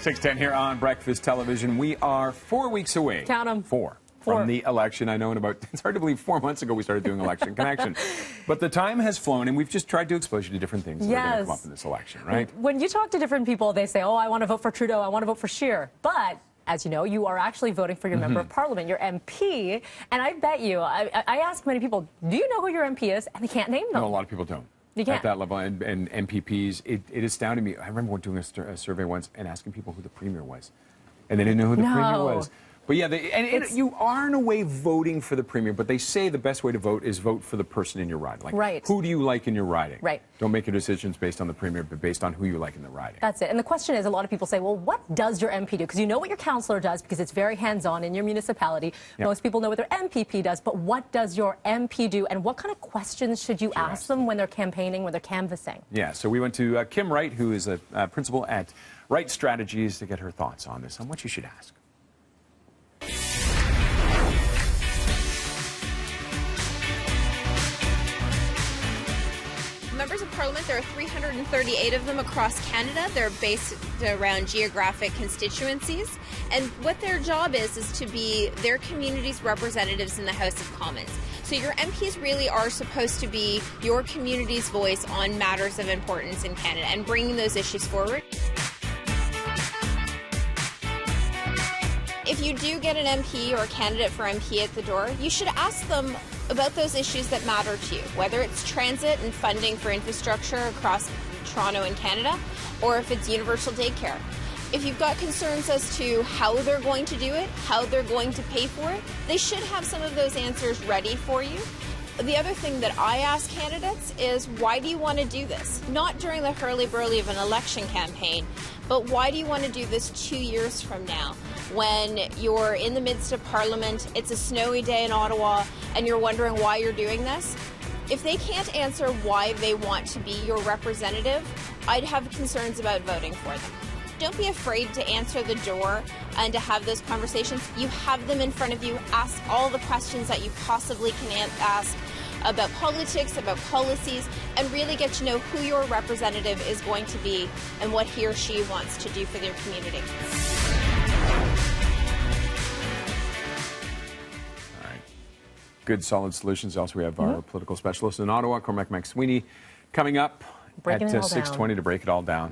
6:10 here on Breakfast Television. We are 4 weeks away. Count 'em. Four. From the election. I know it's hard to believe 4 months ago we started doing Election Connection. But the time has flown, and we've just tried to expose you to different things that are going to come up in this election, right? When you talk to different people, they say, oh, I want to vote for Trudeau, I want to vote for Scheer. But as you know, you are actually voting for your member of parliament, your MP. And I bet you, I ask many people, do you know who your MP is? And they can't name them. No, a lot of people don't. You can't. At that level, and MPPs, it astounded me. I remember doing a survey once and asking people who the premier was. And they didn't know who the premier was. But yeah, you are in a way voting for the premier, but they say the best way to vote is vote for the person in your riding. Like, who do you like in your riding? Right. Don't make your decisions based on the premier, but based on who you like in the riding. That's it. And the question is, a lot of people say, well, what does your MP do? Because you know what your councillor does, because it's very hands-on in your municipality. Yep. Most people know what their MPP does, but what does your MP do, and what kind of questions should you ask them when they're campaigning, when they're canvassing? Yeah, so we went to Kim Wright, who is a principal at Wright Strategies, to get her thoughts on this, on what you should ask. Members of Parliament, there are 338 of them across Canada. They're based around geographic constituencies. And what their job is to be their community's representatives in the House of Commons. So your MPs really are supposed to be your community's voice on matters of importance in Canada and bringing those issues forward. If you do get an MP or a candidate for MP at the door, you should ask them about those issues that matter to you, whether it's transit and funding for infrastructure across Toronto and Canada, or if it's universal daycare. If you've got concerns as to how they're going to do it, how they're going to pay for it, they should have some of those answers ready for you. The other thing that I ask candidates is, why do you want to do this? Not during the hurly-burly of an election campaign, but why do you want to do this 2 years from now when you're in the midst of Parliament, it's a snowy day in Ottawa, and you're wondering why you're doing this? If they can't answer why they want to be your representative, I'd have concerns about voting for them. Don't be afraid to answer the door and to have those conversations. You have them in front of you. Ask all the questions that you possibly can ask about politics, about policies, and really get to know who your representative is going to be and what he or she wants to do for their community. All right. Good, solid solutions. Also, we have our political specialist in Ottawa, Cormac McSweeney, coming up at 6:20 to break it all down.